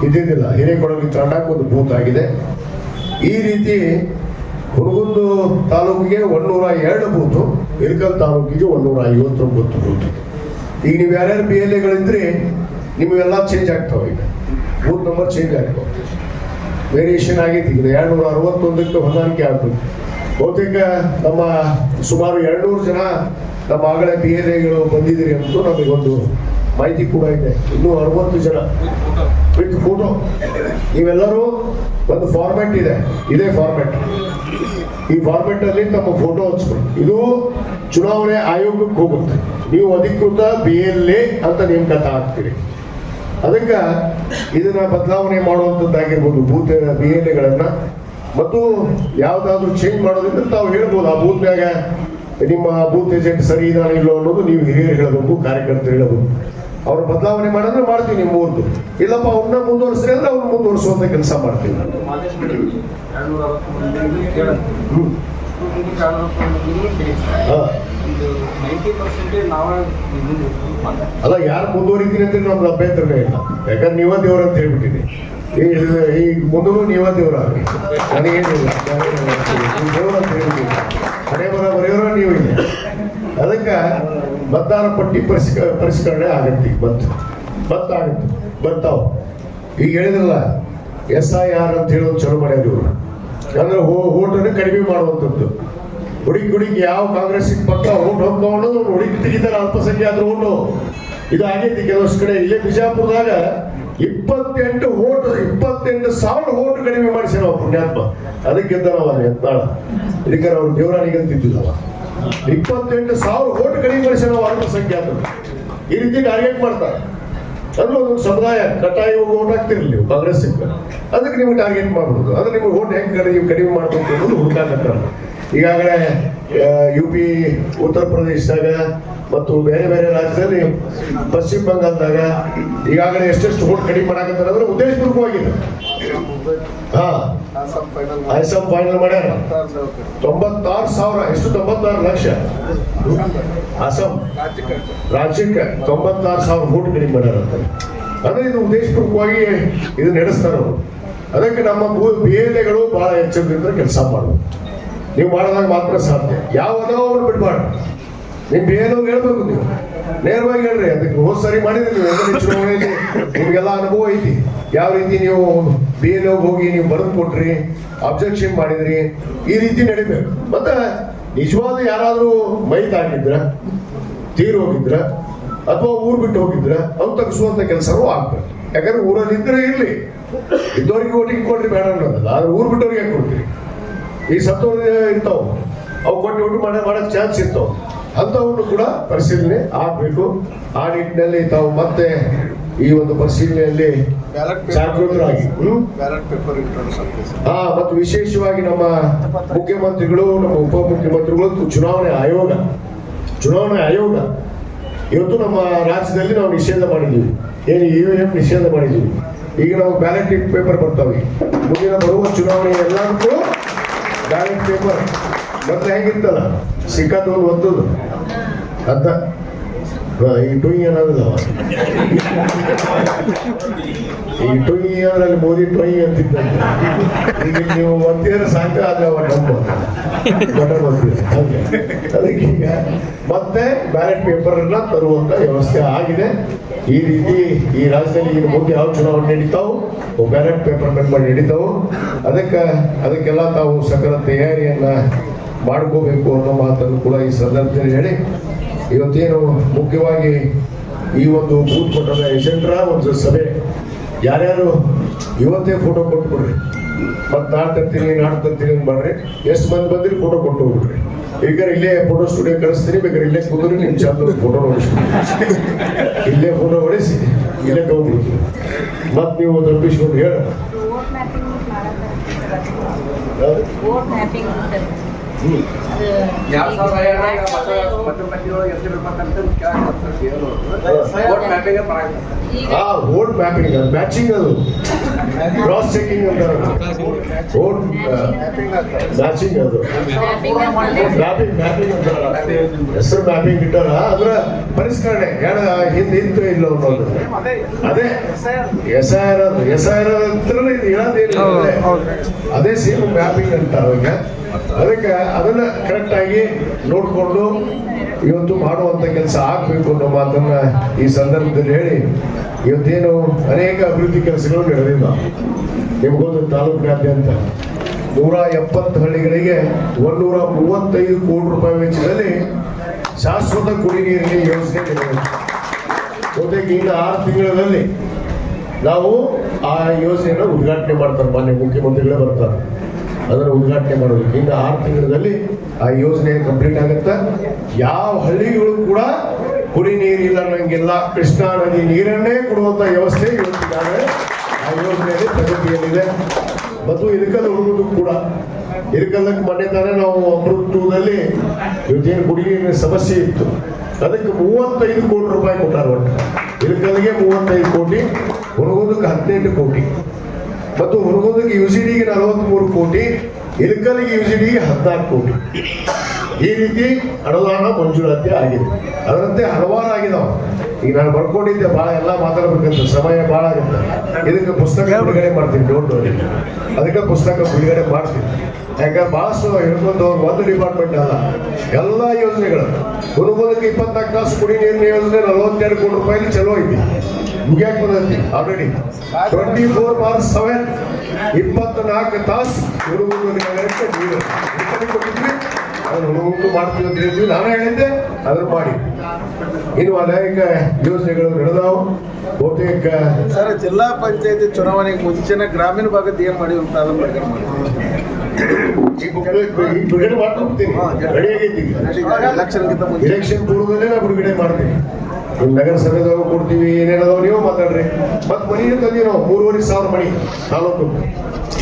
Speaker 3: ಇದ್ದಿದ್ದಿಲ್ಲ. ಹಿರೇಕೊಡಲಿ ತಾಂಡಾಕ್ಕೆ ಒಂದು ಬೂತ್ ಆಗಿದೆ. ಈ ರೀತಿ ಹುನಗುಂದ ತಾಲೂಕಿಗೆ 102 ಬೂತು, ಇಳಕಲ್ ತಾಲೂಕಿಗೆ 159 ಬೂತ್. ಈಗ ನೀವು ಯಾರ್ಯಾರು BLAಗಳಿದ್ರೆ ನಿಮಗೆಲ್ಲ ಚೇಂಜ್ ಆಗ್ತಾವೆ. ಈಗ ಬೂತ್ ನಂಬರ್ ಚೇಂಜ್ ಆಗ್ತಾವೆ, ವೇರಿಯೇಷನ್ ಆಗೈತಿ. ಈಗ 261ಕ್ಕೆ ಹೊಂದಾಣಿಕೆ ಆಗ್ಬೇಕು. ಬಹುತೇಕ ನಮ್ಮ ಸುಮಾರು 200 ಜನ ನಮ್ಮ ಆಗಲೇ BLAಗಳು ಬಂದಿದ್ದೀರಿ ಅಂತ ನಮಗೊಂದು ಮಾಹಿತಿ ಕೂಡ ಇದೆ. ಇನ್ನೂ 60 ಜನ ವಿತ್ ಫೋಟೋ. ನೀವೆಲ್ಲರೂ ಒಂದು ಫಾರ್ಮ್ಯಾಟ್ ಇದೆ, ಇದೇ ಫಾರ್ಮ್ಯಾಟ್. ಈ ಫಾರ್ಮ್ಯಾಟ್ ಅಲ್ಲಿ ತಮ್ಮ ಫೋಟೋ ಹಚ್ಬೇಕು. ಇದು ಚುನಾವಣೆ ಆಯೋಗಕ್ಕೆ ಹೋಗುತ್ತೆ. ನೀವು ಅಧಿಕೃತ BLA ಅಂತ ನೇಮಕಾತ ಆಗ್ತೀರಿ. ಅದಕ್ಕೆ ಇದನ್ನ ಬದಲಾವಣೆ ಮಾಡುವಂಥದ್ದಾಗಿರ್ಬೋದು ಬೂತ್ BLAಗಳನ್ನ. ಮತ್ತು ಯಾವ್ದಾದ್ರು ಚೇಂಜ್ ಮಾಡೋದ್ರಿಂದ ತಾವು ಹೇಳ್ಬೋದು, ಆ ಬೂತ್ನಾಗ ನಿಮ್ಮ ಬೂತ್ ಏಜೆಂಟ್ ಸರಿ ಇದಾನ ಇಲ್ಲೋ ಅನ್ನೋದು ನೀವು ಹಿರಿಯರು ಹೇಳಬೇಕು, ಕಾರ್ಯಕರ್ತರು ಹೇಳಬೇಕು. ಅವ್ರು ಬದಲಾವಣೆ ಮಾಡಿದ್ರೆ ಮಾಡ್ತೀವಿ ನಿಮ್ಮ ಊರ್ದು, ಇಲ್ಲಪ್ಪ ಅವ್ರನ್ನ ಮುಂದುವರಿಸ್ರಿ ಅಂದ್ರೆ ಅವ್ರನ್ನ ಮುಂದುವರಿಸುವಂತ ಕೆಲಸ ಮಾಡ್ತೀವಿ. ಅಲ್ಲ, ಯಾರು ಮುಂದುವರಿತೀನಿ ಅಂತ ನಮ್ದು ಅಭ್ಯಂತರನೇ ಇಲ್ಲ. ಯಾಕಂದ್ರೆ ನೀವ ದೇವ್ರ ಅಂತ ಹೇಳ್ಬಿಟ್ಟಿನಿ. ಈಗ ಮುಂದೂ ನೀವ ದೇವ್ರಾಗ್ರಿ, ನನಗೇನಿಲ್ಲ. ದೇವ್ರ ಅಂತ ಹೇಳ್ಬಿಟ್ಟಿನಿ, ಹಣೆ ಬರ ಬರೆಯೋರ ನೀವು ಇಲ್ಲ. ಅದಕ್ಕೆ ಮತದಾರ ಪಟ್ಟಿ ಪರಿಷ್ಕರಣೆ ಆಗತ್ತೆ. ಬರ್ತಾವ ಈಗ ಹೇಳಿದ್ರಲ್ಲ SIR ಅಂತ ಹೇಳಿ ಒಂದು ಚಲೋ ಮಾಡ್ಯಾರ ಇವರು. ಅಂದ್ರೆ ಓಟನ್ನು ಕಡಿಮೆ ಮಾಡುವಂಥದ್ದು. ಹುಡುಗಿ ಯಾವ ಕಾಂಗ್ರೆಸ್ ಪಕ್ಕ ಓಟ್ ಹೋಗ್ಕೊಂಡು ಹುಡುಗಿ ತೆಗಿತಾರೆ ಅಲ್ಪಸಂಖ್ಯಾತರ ಓಟು. ಇದು ಆಗೈತಿ ಕೆಲವಷ್ಟು ಕಡೆ. ಇಲ್ಲೇ ಬಿಜಾಪುರದಾಗ 28,000 ಓಟ್ ಕಡಿಮೆ ಮಾಡಿಸಿ ನಾವು ಪುಣ್ಯಾತ್ಮ. ಅದಕ್ಕಿಂತ ನಾವು ಅಲ್ಲಿ ಎತ್ತಾಳ ಇದಕ್ಕೆ ಅವ್ರು ದೇವರಾಣಿಗೆ ಅಂತಿದ್ದಿಲ್ಲವ. 28,000 ಓಟ್ ಕಡಿಮೆ ಮಾಡಿಸಿ ನಾವು ಅಲ್ಪಸಂಖ್ಯಾತರು. ಈ ರೀತಿ ಟಾರ್ಗೆಟ್ ಮಾಡ್ತಾರೆ. ಅಂದ್ರೆ ಒಂದು ಸಮುದಾಯ ಕಟಾಯಿ ಹೋಗಿ ಓಟ್ ಹಾಕ್ತಿರ್ಲಿ ನೀವು ಕಾಂಗ್ರೆಸ್ ಅದಕ್ಕೆ ನಿಮ್ಗೆ ಟಾರ್ಗೆಟ್ ಮಾಡ್ಬೋದು. ಅಂದ್ರೆ ನಿಮ್ಗೆ ಓಟ್ ಹೆಂಗೆ ಕಡಿಮೆ ಮಾಡ್ಬೇಕು ಅನ್ನೋದು ಹುಡುಕಾಕತ್ತಾರೆ. ಈಗಾಗಲೇ UP, ಉತ್ತರ ಪ್ರದೇಶದಾಗ ಮತ್ತು ಬೇರೆ ಬೇರೆ ರಾಜ್ಯದಲ್ಲಿ, ಪಶ್ಚಿಮ ಬಂಗಾಳದಾಗ ಈಗಾಗಲೇ ಎಷ್ಟೆಷ್ಟು ಓಟ್ ಕಡಿಮೆ ಮಾಡಾಕತ್ತಾರೆ ಅಂದ್ರೆ ಉದ್ದೇಶಪೂರ್ವಕವಾಗಿದೆ. ಅಸ್ಸಾಂ ಫೈನಲ್ ಮಾಡ್ಯಾರ 96,000. ಎಷ್ಟು? 96 ಲಕ್ಷ. ಅಸ್ಸಾಂ ರಾಜ್ಯಕ್ಕೆ 96,000 ಓಟ್ ಕಡಿಮೆ ಮಾಡ್ಯಾರ ಅಂತ. ಅಂದ್ರೆ ಇದು ಉದ್ದೇಶಪೂರ್ವಕವಾಗಿ ಇದು ನಡೆಸ್ತಾರ ಅವರು. ಅದಕ್ಕೆ ನಮ್ಮ BLAಗಳು ಬಹಳ ಎಚ್ಚರಿಕೆಯಿಂದ ಕೆಲಸ ಮಾಡಬೇಕು. ನೀವು ಮಾಡಿದಾಗ ಮಾತ್ರ ಸಾಧ್ಯ. ಯಾವ್ದಾವ ಅವ್ರು ಬಿಡ್ಬಾರ್ದು. ನಿಮ್ BLO ಹೇಳ್ಬೇಕು, ನೀವು ನೇರವಾಗಿ ಹೇಳ್ರಿ. ಅದಕ್ಕೆ ಹೋದ್ ಸರಿ ಮಾಡಿದ್ರಿ ನೀವು ಚುನಾವಣೆಯಲ್ಲಿ, ನಿಮ್ಗೆಲ್ಲ ಅನುಭವ ಐತಿ. ಯಾವ ರೀತಿ ನೀವು BLO ಹೋಗಿ ನೀವು ಬರೆದು ಕೊಟ್ರಿ, ಅಬ್ಜೆಕ್ಷನ್ ಮಾಡಿದ್ರಿ. ಈ ರೀತಿ ನಡಿಬೇಕು. ಮತ್ತೆ ನಿಜವಾದ ಯಾರಾದ್ರೂ ಮೈದಾಗಿದ್ರ, ತೀರ್ ಹೋಗಿದ್ರ ಅಥವಾ ಊರ್ ಬಿಟ್ಟು ಹೋಗಿದ್ರ ಅವ್ರು ತಗ್ಸುವಂತ ಕೆಲಸನೂ ಆಗ್ಬೇಕು. ಯಾಕಂದ್ರೆ ಊರಲ್ಲಿ ಇದ್ರೆ ಇರ್ಲಿ, ಇದ್ದವ್ರಿಗೆ ಓಟಿಗೆ ಕೊಡ್ರಿ ಬೇಡ ಅನ್ನೋದಲ್ಲ. ಆದ್ರೆ ಊರ್ ಬಿಟ್ಟವ್ರಿಗೆ ಯಾಕೆ ಕೊಡ್ತೀರಿ? ಈ ಸತ್ತವ್ರು ಇರ್ತಾವ, ಅವು ಕೊಟ್ಟು ಊಟ ಮಾಡಕ್ ಚಾನ್ಸ್ ಇರ್ತಾವ. ಅಂತವನ್ನು ಕೂಡ ಪರಿಶೀಲನೆ ಆಗ್ಬೇಕು. ಆ ನಿಟ್ಟಿನಲ್ಲಿ ತಾವು ಮತ್ತೆ ಈ ಒಂದು ಪರಿಶೀಲನೆಯಲ್ಲಿ ಜಾಗೃತರಾಗಿ ಮತ್ತು ವಿಶೇಷವಾಗಿ ನಮ್ಮ ಮುಖ್ಯಮಂತ್ರಿಗಳು, ನಮ್ಮ ಉಪಮುಖ್ಯಮಂತ್ರಿಗಳು, ಚುನಾವಣೆ ಆಯೋಗ ಇವತ್ತು ನಮ್ಮ ರಾಜ್ಯದಲ್ಲಿ ನಾವು ನಿಷೇಧ ಮಾಡಿದ್ದೀವಿ. ಏನು EVM ನಿಷೇಧ ಮಾಡಿದ್ದೀವಿ. ಈಗ ನಾವು ಬ್ಯಾಲೆಟ್ ಪೇಪರ್ ಬರ್ತಾವೆ. ಮುಂದಿನ ಬರುವ ಚುನಾವಣೆ ಎಲ್ಲದಕ್ಕೂ ಬ್ಯಾಲೆಟ್ ಪೇಪರ್ ಮತ್ತೆ ಹೆಂಗಿರ್ತಲ್ಲ ಸಿಕ್ಕದ್ದು ಒಂದು ಅಂತ ಈ ಟುಯಿ ಅನ್ನೋದಿಲ್ಲ. ಈ ಟುಯಿ ಅಂದ್ರೆ ಮೋದಿ ಟೊಯ್ ಅಂತಿದ್ದಂತೆ. ಈಗ ನೀವು ಒಂದಿದ್ರೆ ಸಾಕ ಆದ್ರೆ ಅದಕ್ಕೆ ಈಗ ಮತ್ತೆ ಬ್ಯಾಲೆಟ್ ಪೇಪರ್ ಅನ್ನ ತರುವಂತ ವ್ಯವಸ್ಥೆ ಆಗಿದೆ. ಈ ರೀತಿ ಈ ರಾಜ್ಯದಲ್ಲಿ ಇನ್ನು ಮುಂದೆ ಯಾವ ಚುನಾವಣೆ ನಡೀತಾವು ಬ್ಯಾಲೆಟ್ ಪೇಪರ್ ಮೆಂಬರ್ ನಡೀತಾವು. ಅದಕ್ಕೆಲ್ಲ ತಾವು ಸಕಲ ತಯಾರಿಯನ್ನ ಮಾಡ್ಕೋಬೇಕು ಅನ್ನೋ ಮಾತನ್ನು ಕೂಡ ಈ ಸಂದರ್ಭದಲ್ಲಿ ಹೇಳಿ, ಇವತ್ತೇನು ಮುಖ್ಯವಾಗಿ ಈ ಒಂದು ಬೂತ್ ಕೊಟ್ಟದ ಏಜೆಂಟ್ರ ಒಂದು ಸಭೆ, ಯಾರ್ಯಾರು ಇವತ್ತೇ ಫೋಟೋ ಕೊಟ್ಬಿಡ್ರಿ, ಮತ್ತೆ ನಾಳೆ ತರ್ತೀನಿ ಮಾಡ್ರಿ. ಎಷ್ಟು ಮಂದಿ ಬಂದ್ರಿ ಫೋಟೋ ಕೊಟ್ಟು ಹೋಗ್ಬಿಡ್ರಿ. ಬೇಕಾದ್ರೆ ಇಲ್ಲೇ ಫೋಟೋ ಸ್ಟುಡಿಯೋ ಕಳಿಸ್ತೀನಿ, ಬೇಕಾದ್ರೆ ಇಲ್ಲೇ ಕೂತ್ರಿ ನಿಮ್ ಚಂದ ಫೋಟೋ ಹೊಡಿಸ್ಬಿಡಿ. ಇಲ್ಲೇ ಫೋಟೋ ಹೊಡಿಸಿ ಇಲ್ಲೇ ತಗೊಂಡ್ಬಿಡ್ತೀವಿ. ಮತ್ತೆ ನೀವು ತಪ್ಪಿಸ್ಕೊಂಡು ಹೇಳ ವೋಟ್ ಮ್ಯಾಪಿಂಗ್ ಮ್ಯಾಚಿಂಗ್, ಅದು ಕ್ರಾಸ್ ಚೆಕಿಂಗ್ ಅಂತಾರೆ. ವೋಟ್ ಮ್ಯಾಚಿಂಗ್, ಅದು ಮ್ಯಾಪಿಂಗ್ ಅಂತಾರ. ಹೆಸರು ಮ್ಯಾಪಿಂಗ್ ಇಟ್ಟಾರ. ಅದ್ರ ಪರಿಷ್ಕರಣೆ ಹಿಂದೆ ಇಲ್ಲ ಅನ್ನೋದು. ಅದೇ SIR ಹತ್ರನೇ ಇದು ಹೇಳೋದೇನು, ಅದೇ ಸೇಮ್ ಮ್ಯಾಪಿಂಗ್ ಅಂತಾರೆ. ಅದಕ್ಕೆ ಅದನ್ನ ಕರೆಕ್ಟ್ ಆಗಿ ನೋಡ್ಕೊಂಡು ಇವತ್ತು ಮಾಡುವಂತ ಕೆಲಸ ಆಗ್ಬೇಕು ಅನ್ನೋ ಮಾತನ್ನ ಈ ಸಂದರ್ಭದಲ್ಲಿ ಹೇಳಿ, ಇವತ್ತೇನು ಅನೇಕ ಅಭಿವೃದ್ಧಿ ಕೆಲಸಗಳು ನಡೆದಿಲ್ಲ. ನಿಮಗೊಂದು ತಾಲೂಕಿನಾದ್ಯಂತ 170 ಹಳ್ಳಿಗಳಿಗೆ 135 ಕೋಟಿ ರೂಪಾಯಿ ವೆಚ್ಚದಲ್ಲಿ ಶಾಶ್ವತ ಕುಡಿ ನೀರಿನ ಯೋಜನೆ ನಡೆಯುತ್ತೆ. ಜೊತೆಗೆ ಇನ್ನು 6 ತಿಂಗಳಲ್ಲಿ ನಾವು ಆ ಯೋಜನೆಯನ್ನು ಉದ್ಘಾಟನೆ ಮಾಡ್ತಾರೆ. ಮಾನ್ಯ ಮುಖ್ಯಮಂತ್ರಿಗಳೇ ಬರ್ತಾರೆ ಅದನ್ನು ಉದ್ಘಾಟನೆ ಮಾಡೋದಕ್ಕೆ. ಇನ್ನು 6 ತಿಂಗಳಲ್ಲಿ ಆ ಯೋಜನೆ ಕಂಪ್ಲೀಟ್ ಆಗುತ್ತೆ. ಯಾವ ಹಳ್ಳಿಗಳು ಕೂಡ ಕುಡಿ ನೀರಿಲ್ಲ ಅನ್ನಂಗಿಲ್ಲ, ಕೃಷ್ಣಾ ನದಿ ನೀರನ್ನೇ ಕೊಡುವಂತ ವ್ಯವಸ್ಥೆ ಇವತ್ತಿದ್ದಾರೆ. ಆ ಯೋಜನೆಯಲ್ಲಿ ಪ್ರಗತಿಯಲ್ಲಿದೆ. ಮತ್ತು ಇಳಕಲ್ ಹುಡುಗರು ಕೂಡ ಇಳಕಲ್ಲಕ್ಕೆ ಮೊನ್ನೆ ತಾನೇ ನಾವು ಅಮೃತ್ 2ದಲ್ಲಿ ಇವತ್ತೇನು ಕುಡಿ ನೀರಿನ ಸಮಸ್ಯೆ ಇತ್ತು, ಅದಕ್ಕೆ 35 ಕೋಟಿ ರೂಪಾಯಿ ಕೊಟ್ಟಾರ. ಒಟ್ಟು ಇಳಕಲ್ಗೆ 35 ಕೋಟಿ, ಹುಡುಗದಕ್ಕೆ 18 ಕೋಟಿ, ಮತ್ತು ಹುಡುಗದಕ್ಕೆ UCDಗೆ 43 ಕೋಟಿ, ಇಳಕಲ್ಗೆ UCDಗೆ 14 ಕೋಟಿ. ಈ ರೀತಿ ಅನುದಾನ ಮಂಜೂರಾತಿ ಆಗಿದೆ. ಅದರಂತೆ ಹಲವಾರು ಆಗಿದಾವ. ಈಗ ನಾನು ಬರ್ಕೊಂಡಿದ್ದೆ, ಭಾಳ ಎಲ್ಲ ಮಾತಾಡ್ಬೇಕಂತ ಸಮಯ ಭಾಳ ಆಗುತ್ತೆ. ಇದಕ್ಕೆ ಪುಸ್ತಕ ಬಿಡುಗಡೆ ಮಾಡ್ತೀನಿ, ಡೋಂಟ್ ವರಿ. ಅದಕ್ಕೆ ಪುಸ್ತಕ ಬಿಡುಗಡೆ ಮಾಡ್ತೀನಿ. ಯಾಕಂದ್ರೆ ಬಹಳಷ್ಟು ಹೇಳ್ಕೊಂಡವ್ರು ಒಂದು ಡಿಪಾರ್ಟ್ಮೆಂಟ್ ಅಲ್ಲ, ಎಲ್ಲ ಯೋಜನೆಗಳು. ಹುಡುಗದಕ್ಕೆ 24 ತಾಸು ಕುಡಿ ನೀರಿನ ಯೋಜನೆ 42 ಕೋಟಿ ರೂಪಾಯಿ ಚಲೋ ಐತಿ. ಮುಗಿಯಾಕ ಬಂದೈತಿ ಆಲ್ರೆಡಿ 24/7 24 ತಾಸು ಹುಡುಗರು ನೀರು ಕೊಟ್ಟಿದ್ವಿ. ಅದನ್ನು ಹುಡುಗರು ಮಾಡ್ತೀವಿ ಅಂತ ಹೇಳಿದ್ವಿ. ನಾನೇ ಹೇಳಿದ್ದೆ ಅದನ್ನು ಮಾಡಿ. ಇನ್ನು ಅನೇಕ ಯೋಜನೆಗಳು ನಡೆದಾವು. ಬಹುತೇಕ
Speaker 1: ಸರ್ ಜಿಲ್ಲಾ ಪಂಚಾಯತಿ ಚುನಾವಣೆಗೆ ಮುಂಚಿನ ಗ್ರಾಮೀಣ ಭಾಗದ ಏನ್ ಮಾಡಿ ಅಂತ ಅದನ್ನ ಬಗ್ಗೆ
Speaker 3: ಈ ಬಿಡುಗಡೆ ಮಾಡ್ಕೊಡ್ತೀನಿ. ರೆಡಿ ಆಗೈತಿ. ಎಲೆಕ್ಷನ್ ಪೂರ್ವದಲ್ಲೇ ನಾ ಬಿಡುಗಡೆ ಮಾಡ್ತೀನಿ. ನಿಮ್ಮ ನಗರಸಭೆದಾಗ ಕೊಡ್ತೀವಿ, ಏನೇನದಾವ ನೀವು ಮಾತಾಡ್ರಿ. ಮತ್ತೆ ಮನಿ ತಂದಿ ನಾವು 3,500 ಮನಿ ತಾಲೂಕು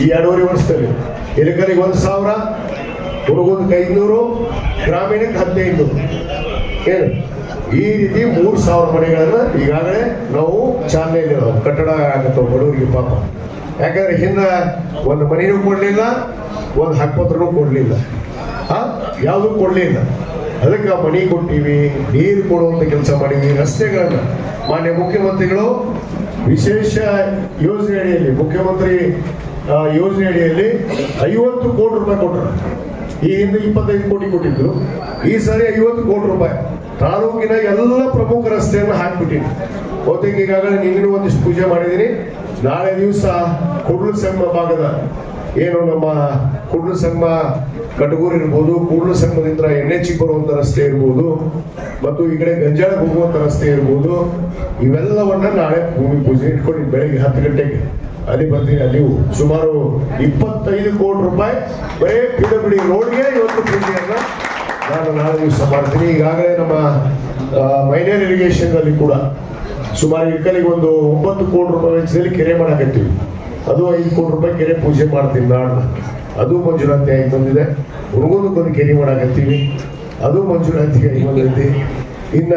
Speaker 3: ಈ 2.5 ವರ್ಷದಲ್ಲಿ. ಎಲೆಕರಿಗೆ 1,000, ಹುಡುಗಕ್ಕೆ 500, ಗ್ರಾಮೀಣಕ್ಕೆ 15. ಏನು ಈ ರೀತಿ 3,000 ಮನೆಗಳನ್ನ ಈಗಾಗಲೇ ನಾವು ಚಾಲನೆಯಲ್ಲಿ ಕಟ್ಟಡ ಆಗತ್ತವ ಬಡವರಿಗೆ ಪಾಪ. ಯಾಕಂದ್ರೆ ಹಿಂದೆ ಒಂದು ಮನೆನೂ ಕೊಡ್ಲಿಲ್ಲ, ಒಂದು ಹಕ್ಕಪತ್ರನೂ ಕೊಡ್ಲಿಲ್ಲ, ಯಾವುದೂ ಕೊಡ್ಲಿಲ್ಲ. ಅದಕ್ಕೆ ಮನೆ ಕೊಟ್ಟಿವಿ, ನೀರು ಕೊಡುವಂತ ಕೆಲಸ ಮಾಡಿವಿ. ರಸ್ತೆಗಳನ್ನ ಮಾನ್ಯ ಮುಖ್ಯಮಂತ್ರಿಗಳು ವಿಶೇಷ ಯೋಜನೆ ಅಡಿಯಲ್ಲಿ, ಮುಖ್ಯಮಂತ್ರಿ ಯೋಜನೆ ಅಡಿಯಲ್ಲಿ 50 ಕೋಟಿ ರೂಪಾಯಿ ಕೊಟ್ಟರು. ಈ ಹಿಂದೆ 25 ಕೋಟಿ ಕೊಟ್ಟಿದ್ರು. ಈ ಸಾರಿ 50 ಕೋಟಿ ರೂಪಾಯಿ ತಾಲೂಕಿನ ಎಲ್ಲ ಪ್ರಮುಖ ರಸ್ತೆಯನ್ನು ಹಾಕ್ಬಿಟ್ಟಿನಿ. ಬಹುತೇಕ ಈಗಾಗಲೇ ನಿನ್ನೆ ಒಂದಿಷ್ಟು ಪೂಜೆ ಮಾಡಿದ್ದೀನಿ. ನಾಳೆ ದಿವಸ ಕುಡ್ಲು ಸಂಗಮ ಭಾಗದ ಏನು ನಮ್ಮ ಕುಡ್ಲು ಸಂಗಮ ಕಟಗೂರು ಇರ್ಬೋದು, ಕೂಡ್ಲು ಸಂಗಮದಿಂದ NH ಬರುವಂತ ರಸ್ತೆ ಇರ್ಬೋದು, ಮತ್ತು ಈ ಕಡೆ ಗಂಜಾಳಕ್ಕೆ ಹೋಗುವಂತ ರಸ್ತೆ ಇರ್ಬೋದು, ಇವೆಲ್ಲವನ್ನ ನಾಳೆ ಭೂಮಿ ಪೂಜೆ ಇಟ್ಕೊಂಡು ಬೆಳಗ್ಗೆ 10 ಗಂಟೆಗೆ ಅಲ್ಲಿ ಬರ್ತೀನಿ. ಅಲ್ಲಿ ಸುಮಾರು 25 ಕೋಟಿ ರೂಪಾಯಿ ಬರೀ PWD ರೋಡ್ಗೆ ಇವತ್ತು ಪೂಜೆಯನ್ನ ನಾನು ನಾಳೆ ದಿವಸ ಮಾಡ್ತೀನಿ. ಈಗಾಗಲೇ ನಮ್ಮ ಮೈನರ್ ಇರಿಗೇಷನ್ ಅಲ್ಲಿ ಕೂಡ ಸುಮಾರು ಇಕ್ಕಲಿಗೆ ಒಂದು 9 ಕೋಟಿ ರೂಪಾಯಿ ವೆಚ್ಚದಲ್ಲಿ ಕೆರೆ ಮಾಡಕತ್ತೀವಿ. ಅದು 5 ಕೋಟಿ ರೂಪಾಯಿ ಕೆರೆ ಪೂಜೆ ಮಾಡ್ತೀನಿ ನಾಳೆ. ಅದು ಮಂಜೂರಾತಿ ಆಗಿ ಬಂದಿದೆ. ಹುಡುಗದಕ್ಕೊಂದು ಕೆರೆ ಮಾಡಕತ್ತೀವಿ, ಅದು ಮಂಜೂರಾತಿ ಆಗಿ ಬಂದೈತಿ. ಇನ್ನ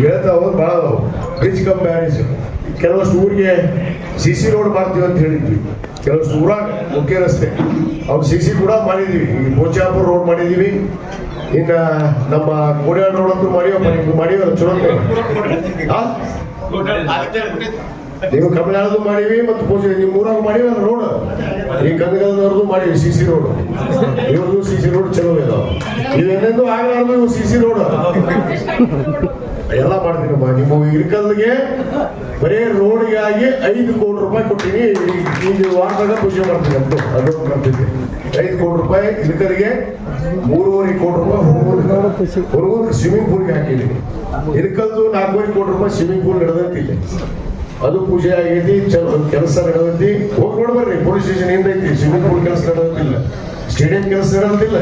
Speaker 3: ಹೇಳ್ತಾ ಹೋದ್ ಭಾಳ ಅದಾವು. ಬ್ರಿಡ್ಜ್ ಕಮ್ ಬ್ಯಾರೇಜ್ ಕೆಲವಷ್ಟು ಊರಿಗೆ CC ರೋಡ್ ಮಾಡ್ತೀವಿ ಅಂತ ಹೇಳಿದ್ವಿ. ಕೆಲವಷ್ಟು ಊರಾಗ ಮುಖ್ಯ ರಸ್ತೆ ಅವ್ರು CC ಕೂಡ ಮಾಡಿದೀವಿ. ಈಗ ಬೋಚಾಪುರ ರೋಡ್ ಮಾಡಿದೀವಿ. ಇನ್ನ ನಮ್ಮ ಕೋಡ್ಯಾಳ ರೋಡ್ ಅಂತೂ ಮಾಡಿವಲ್ಲ ಚಲೋ. ನೀವು ಕಮಲಾಳದು ಮಾಡಿವಿ ಮತ್ತು ಪೂಜೆ ನಿಮ್ಮ ಊರಾಗ ಮಾಡಿವಲ್ಲ ರೋಡ್. ಈ ಗಂಗದವ್ರದ್ದು ಮಾಡಿವಿ CC ರೋಡ್. ಇವ್ರದ್ದು CC ರೋಡ್ ಚಲೋ ಇದಾವ. ಇವೆನ್ನೆಂದು ಆಗಲಾರ್ದು ಇವು CC ರೋಡ್ ಎಲ್ಲ ಮಾಡ್ತೀನಮ್ಮ. ನಿಮ್ಮ ಇರ್ಕಲ್ಗೆ ಬರೇ ರೋಡ್ಗಾಗಿ 5 ಕೋಟಿ ರೂಪಾಯಿ ಕೊಟ್ಟಿನಿ. ಈಗ ವಾರದಾಗ ಪೂಜೆ ಮಾಡ್ತೀನಿ ಅಂತ ಅದೊಂದು ಬರ್ತಿದ್ದೆ. 5 ಕೋಟಿ ರೂಪಾಯಿ ಇರ್ಕಲ್ಗೆ, 3.5 ಕೋಟಿ ರೂಪಾಯಿ ಹುಡುಗರು ಸ್ವಿಮ್ಮಿಂಗ್ ಪೂಲ್ಗೆ ಹಾಕಿದ್ದೀನಿ. ಇರ್ಕಲ್ದು 4.5 ಕೋಟಿ ರೂಪಾಯಿ ಸ್ವಿಮ್ಮಿಂಗ್ ಪೂಲ್ ನಡೆದೈತಿ. ಅದು ಪೂಜೆ ಆಗೈತಿ, ಕೆಲಸ ನಡೆದೈತಿ. ಹೋಗಿ ನೋಡ್ಬರ್ರಿ, ಪೊಲೀಸ್ ಸ್ಟೇಷನ್ ಏನೈತಿ. ಸ್ವಿಮ್ಮಿಂಗ್ ಪೂಲ್ ಕೆಲಸ ನಡೆದಿಲ್ಲ, ಸ್ಟೇಡಿಯಂ ಕೆಲಸ ನಡೆದಿಲ್ಲ.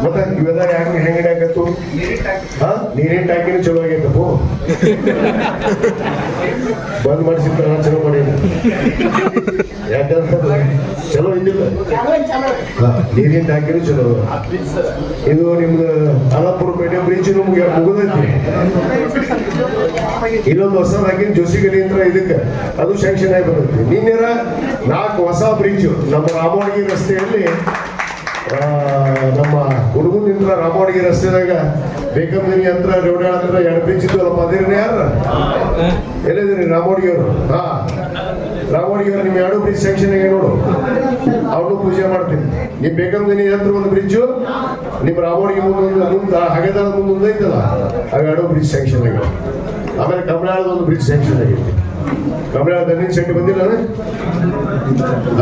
Speaker 3: ಮತ್ತೆ ಇವೆಲ್ಲ ಯಾಕೆ ಹೆಂಗಡೆ ಆಗತ್ತು? ನೀರೇನ್ ಟ್ಯಾಂಕಿನ ಚಲೋ ಆಗೈತಪ್ಪ. ಬಂದ್ ಮಾಡಿಸಿದ್ರೆ ಚಲೋ ಮಾಡಿ. ಯಾಕಂದ್ರೆ ಚಲೋ ಇದ್ದಿಲ್ಲ. ನೀರಿನ ಟ್ಯಾಂಕಿನೂ ಚಲೋ. ಇದು ನಿಮ್ದು ಅಲಾಪುರ ಪೇಟೆ ಬ್ರಿಡ್ಜ್ ಮುಗಿದೈತಿ. ಇಲ್ಲೊಂದು ಹೊಸ ಹಾಕಿನ ಜೋಸಿಗಲಿ ಅಂತ ಇದಕ್ಕೆ ಅದು ಸ್ಯಾಂಕ್ಷನ್ ಆಗಿ ಬರುತ್ತೆ. ನಿನ್ನೆರ 4 ಹೊಸ ಬ್ರಿಡ್ಜ್ ನಮ್ಮ ರಾಮೋಣಗಿ ರಸ್ತೆಯಲ್ಲಿ, ನಮ್ಮ ಹುಡುಗನಿಂದ ರಾಮೋಣಗಿ ರಸ್ತೆದಾಗ ಬೇಕಂದಿನಿ ಹತ್ರ ರೋಡಾಳ ಹತ್ರ 2 ಬ್ರಿಡ್ಜ್ ಇದ್ದಲ್ಲಪ್ಪ. ಅದೇನೇ ಯಾರ ಎಲ್ಲಿದ್ದೀರಿ? ರಾಮೋಣಗಿ ಅವರು. ರಾಮೋಣಗಿ ಅವರು ನಿಮ್ 2 ಬ್ರಿಡ್ಜ್ ಸ್ಯಾಂಕ್ಷನ್ ಆಗಿ ನೋಡು. ಅವ್ರನ್ನೂ ಪೂಜೆ ಮಾಡ್ತೀನಿ. ನಿಮ್ ಬೇಕಂದಿನಿ ಹತ್ರ ಒಂದು ಬ್ರಿಡ್ಜು, ನಿಮ್ ರಾಮೋಣಗಿ ಮುಂದೆ ಹಗೆದಾಳ ಮುಂದೆ ಐತಲ್ಲ, ಅವು 2 ಬ್ರಿಡ್ಜ್ ಸ್ಯಾಂಕ್ಷನ್ ಆಗಿ. ಆಮೇಲೆ ಕಮಲಾಳದ ಒಂದು ಬ್ರಿಡ್ಜ್ ಸ್ಯಾಂಕ್ಷನ್ ಆಗೈತಿ. ಕಮಲಾಳ ದಣ್ಣಿನ ಶೆಟ್ಟಿ ಬಂದಿಲ್ಲ.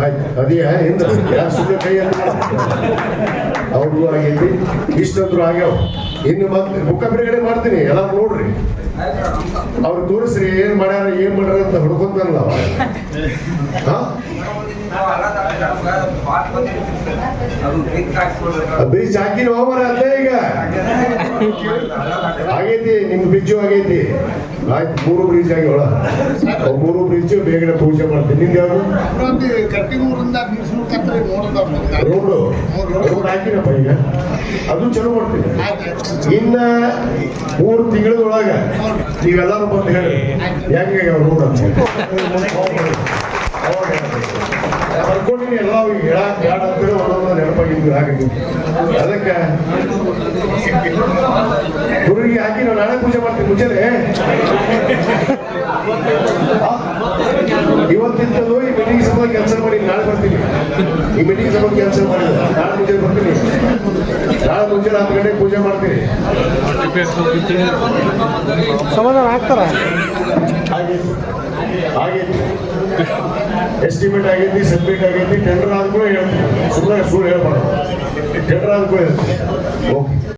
Speaker 3: ಆಯ್ತು, ಅದೇ ಹಿಂದೆ ಯಾರು ಸುಮ್ಮನೆ ಕೈ ಅಂತ ಅವ್ರಿಗೂ ಆಗೈತಿ. ಇಷ್ಟಂದ್ರು ಆಗ್ಯಾವ. ಇನ್ನು ಮತ್ತೆ ಮುಖ ಬಿಡುಗಡೆ ಮಾಡ್ತೀನಿ, ಎಲ್ಲ ನೋಡ್ರಿ. ಅವ್ರು ತೋರಿಸ್ರಿ ಏನ್ ಮಾಡ್ಯಾರ ಅಂತ ಹುಡ್ಕೊಂತಾನಲ್ಲ. ಬ್ರಿಡ್ಜ್ ಹಾಕಿನ ಹೋಗ್ಬಾರ ಅಲ್ಲೇ ಈಗ ಆಗೈತಿ. ನಿಮ್ ಬ್ರಿಡ್ಜು ಆಗೈತಿ. ಆಯ್ತು, 3 ಬ್ರಿಡ್ಜ್ ಆಗ್ಯಾವ. 3 ಬ್ರಿಡ್ಜ್ ಬೇಗನೆ ಪೂಜೆ ಮಾಡ್ತೀನಿ. ನಿಂದ ಯಾವ್ದು ರೋಡ್ ಹಾಕಿನಪ್ಪ ಈಗ, ಅದು ಚಲೋ ಮಾಡ್ತೀನಿ. ಇನ್ನ 3 ತಿಂಗಳೊಳಗ ನೀವೆಲ್ಲರೂ ಬಂದು ಹೇಳಿ ಹೆಂಗೆ ರೋಡ್ ಅಂತ ಬರ್ಕೊಂಡಿನಿ. ಎಲ್ಲ ಹೇಳಕ್ ಬೇಡ ಅಂತೇಳಿ ಒಂದೊಂದು ನೆನಪಾಗಿದ್ವಿ. ಹಾಕಿದ್ವಿ ಅದಕ್ಕೆ ಗುರುವಿಗೆ ಹಾಕಿ ನಾವು ನಾಳೆ ಪೂಜೆ ಮಾಡ್ತೀವಿ. ಮುಂಚೆನೆ ಇವತ್ತಿಂತದ್ದು ಈ ಮೀಟಿಂಗ್ ಸಂಬಂಧ ಕ್ಯಾನ್ಸಲ್ ಮಾಡಿ ನಾಳೆ ಬರ್ತೀನಿ. ಈ ಮೀಟಿಂಗ್ ಸಂಬಂಧ ಕ್ಯಾನ್ಸಲ್ ಮಾಡಿದ್ರೆ ನಾಳೆ ಮುಂಚೆ ಬರ್ತೀನಿ. ನಾಳೆ ಮುಂಜಾನೆ 10 ಗಂಟೆಗೆ ಪೂಜೆ ಮಾಡ್ತೀರಿ.
Speaker 2: ಸಮಾಧಾನ ಆಗ್ತಾರ.
Speaker 3: ಆಗೈತಿ ಎಸ್ಟಿಮೇಟ್ ಆಗೈತಿ, ಸಬ್ಮಿಟ್ ಆಗೈತಿ, ಟೆಂಡರ್ ಆದ್ಮೇಲೆ ಹೇಳ್ತೀನಿ. ಸುಮ್ಮನೆ ಸುಳ್ಳು ಹೇಳ್ಬಾರ್ದು. ಟೆಂಡರ್ ಆದ್ಮೇಲೆ ಓಕೆ.